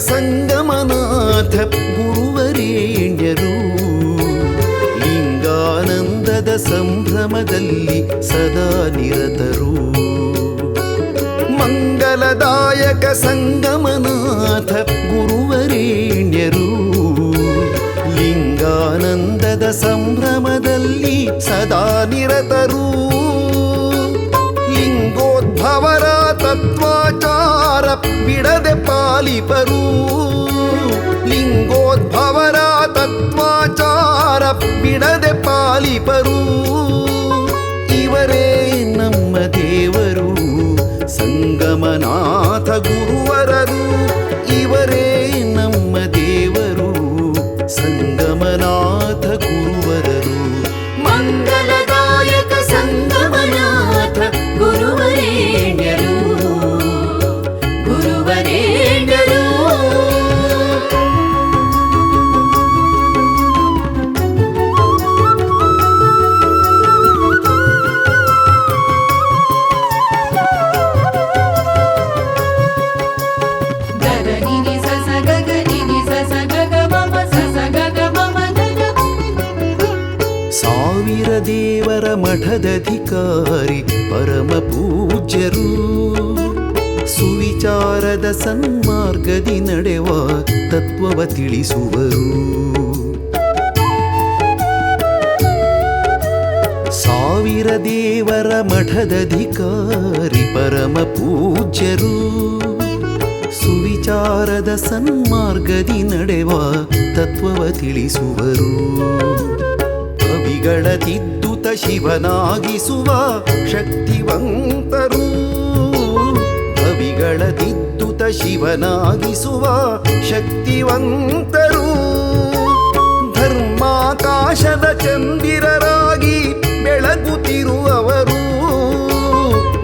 ಸಂಗಮನಾಥ ಗುರುವರೇಣ್ಯರು ಲಿಂಗಾನಂದದ ಸಂಭ್ರಮದಲ್ಲಿ ಸದಾ ನಿರತರು. ಮಂಗಲದಾಯಕ ಸಂಗಮನಾಥ ಗುರುವರೇಣ್ಯರು ಲಿಂಗಾನಂದದ ಸಂಭ್ರಮದಲ್ಲಿ ಸದಾ ನಿರತರು. ಲಿಂಗೋದ್ಭವರ ತತ್ವಾಚಾರ ಬಿಡದೆ ಪಾಲಿಪರು. ಲಿಂಗೋದ್ಭವರ ತತ್ವಾಚಾರ ಬಿಡದೆ ಪಾಲಿಪರು. ಇವರೇ ನಮ್ಮ ದೇವರು ಸಂಗಮನಾಥ ಗುರುವರರು. ಇವರೇ ನಮ್ಮ ದೇವರು ಸಂಗಮನಾಥ ಗುರುವರರು. ಮಂಗಲದಾಯಕ ಸಂಗಮನಾಥ ಗುರುವರೇಣ್ಯರು ಗುರುವರೇಣ್ಯರು. ಸಾವಿರ ದೇವರ ಮಠದಧಿಕಾರಿ ಪರಮ ಪೂಜ್ಯರು ಸುವಿಚಾರದ ಸನ್ಮಾರ್ಗದಿ ನಡೆವ ತತ್ವವ ತಿಳಿಸುವರು. ಸಾವಿರ ದೇವರ ಮಠದಧಿಕಾರಿ ಪರಮ ಪೂಜ್ಯರು ಸುವಿಚಾರದ ಸನ್ಮಾರ್ಗದಿ ನಡೆವ ತತ್ವವ ತಿಳಿಸುವರು. ಕವಿಗಳ ತಿದ್ದುತ ಶಿವನಾಗಿಸುವ ಶಕ್ತಿವಂತರು. ಕವಿಗಳ ತಿದ್ದುತ ಶಿವನಾಗಿಸುವ ಶಕ್ತಿವಂತರು. ಧರ್ಮಾಕಾಶದ ಚಂದಿರರಾಗಿ ಬೆಳಗುತ್ತಿರುವವರು.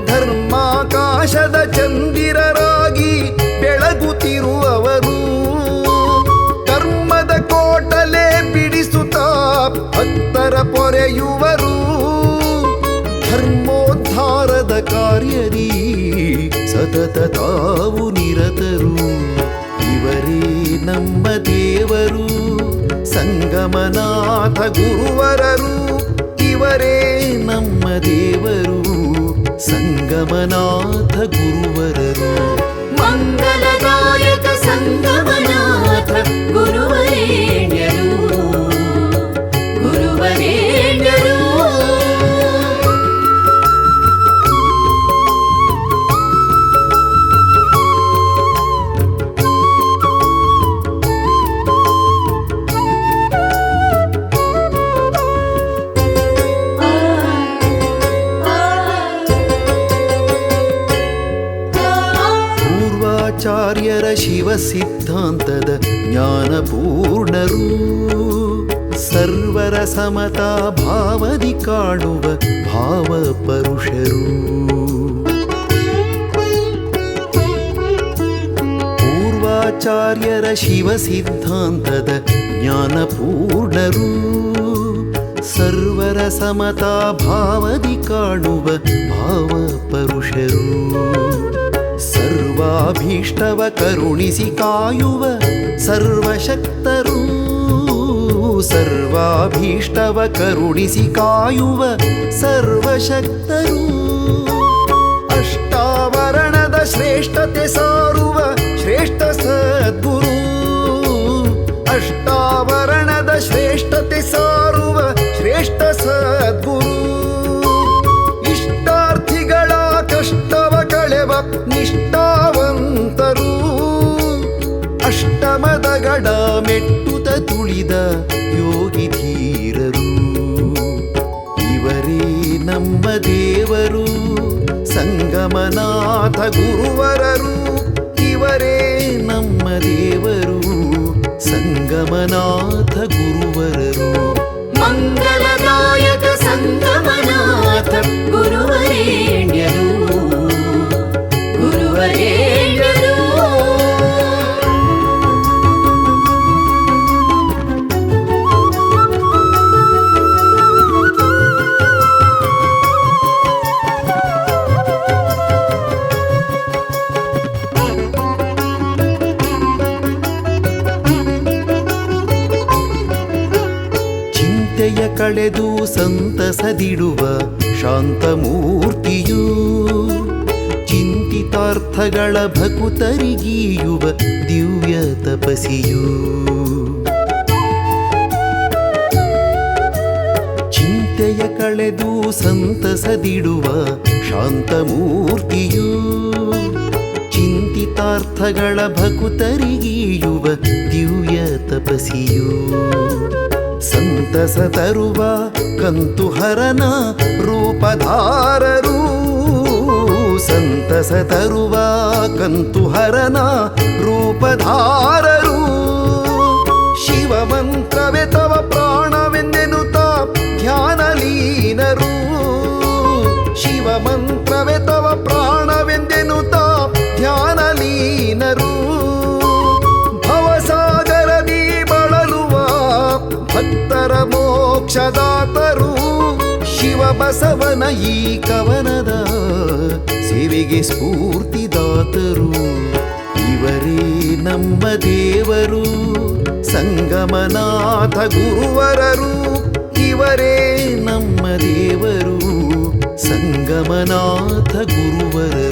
ಧರ್ಮಾಕಾಶದ ಚಂದಿರರಾಗಿ ಬೆಳಗುತ್ತಿರುವವರು. ಕರ್ಮದ ಕೋಟಲೆ ಬಿಡಿಸುತ್ತಾ ಭಕ್ತರ ಪೊರೆಯುವರು. ಧರ್ಮೋದ್ಧಾರದ ಕಾರ್ಯದಿ ಸತತ ತಾವು ನಿರತರು. ಇವರೇ ನಮ್ಮ ದೇವರು ಸಂಗಮನಾಥ ಗುರುವರರು. ಇವರೇ ನಮ್ಮ ದೇವರು ಸಂಗಮನಾಥ ಗುರುವರರು. ಮಂಗಲದಾಯಕ ಸಂಗಮನಾಥ ಗುರುವರೇಣ್ಯರು ಗುರುವರೇಣ್ಯರು. ಆಚಾರ್ಯರ ಶಿವ ಸಿದ್ಧಾಂತದ ಜ್ಞಾನಪೂರ್ಣರು. ಸರ್ವರ ಸಮತಾ ಭಾವದಿ ಕಾಣುವ ಭಾವ ಪರುಷರು. ಪೂರ್ವಾಚಾರ್ಯರ ಶಿವ ಸಿದ್ಧಾಂತದ ಜ್ಞಾನಪೂರ್ಣರು. ಸರ್ವರ ಸಮತಾ ಭಾವದಿ ಕಾಣುವ ಭಾವ ಪರುಷರು. ಸರ್ವಾಭೀಷ್ಟವ ಕರುಣಿಸಿ ಕಾಯುವ ಸರ್ವಶಕ್ತರು. ಸರ್ವಾಭೀಷ್ಟವ ಕರುಣಿಸಿ ಕಾಯುವ ಸರ್ವಶಕ್ತರು. ಅಷ್ಟಾವರಣದ ಶ್ರೇಷ್ಠತೆ ಸಾರುವ ಶ್ರೇಷ್ಠ ಸದ್ಗುರು. ಅಷ್ಟಾವರಣದ ಶ್ರೇಷ್ಠತೆ ಸಾರುವ ಶ್ರೇಷ್ಠ ಸದ್ಗುರು. ಇಷ್ಟಾರ್ಥಿಗಳ ಕಷ್ಟವ ಕಳೆವ ನಿಷ್ಠಾವಂತರು. ಅಷ್ಟಮದ ಗಡ ಮೆಟ್ಟುತ ತುಳಿದ ಯೋಗಿ ಧೀರರು. ಇವರೇ ನಮ್ಮ ದೇವರು ಸಂಗಮನಾಥ ಗುರುವರರು. ಇವರೇ ನಮ್ಮ ದೇವರು ಸಂಗಮನಾಥ ಗುರುವರರು. ಮಂಗಲದಾಯಕ ಸಂಗಮನಾಥ ಗುರುವರೇಣ್ಯರು ಗುರುವರೇಣ್ಯರು. ಕಳೆದು ಸಂತಸದಿಡುವ ಶಾಂತಮೂರ್ತಿಯು ಚಿಂತಿತಾರ್ಥಗಳ ಭಕುತರಿಗೀಯುವ ದಿವ್ಯ ತಪಸಿಯು ಚಿಂತೆಯ ಕಳೆದು ಸಂತಸದಿಡುವ ಶಾಂತಮೂರ್ತಿಯು ಚಿಂತಿತಾರ್ಥಗಳ ಭಕುತರಿಗೀಯುವ ದಿವ್ಯ ತಪಸಿಯು ಸಂತಸ ತರುವ ಕಂತುಹರನ ರೂಪಧಾರರು ಸಂತಸ ತರುವ ಕಂತುಹರನ ರೂಪಧಾರರು ಶಿವ ಮಂತ್ರವೇ ತವ ಪ್ರಾಣವೆಂದೆನುತ ಧ್ಯಾನಲೀನರು ಶಿವ ಮಂತ್ರವೇ ತವ ಪ್ರಾಣವೆಂದೆನುತ ಧ್ಯಾನಲೀನರು ಭವಸಾಗರದಿ ಬಳಲುವ ಭಕ್ತರ ಮೋಕ್ಷದಾತರು ಶಿವ ಬಸವನ ಈ ಕವನದ ಸೇವೆಗೆ ಸ್ಫೂರ್ತಿದಾತರು ಇವರೇ ನಮ್ಮ ದೇವರು ಸಂಗಮನಾಥ ಗುರುವರರು ಇವರೇ ನಮ್ಮ ದೇವರು ಸಂಗಮನಾಥ ಗುರುವರರು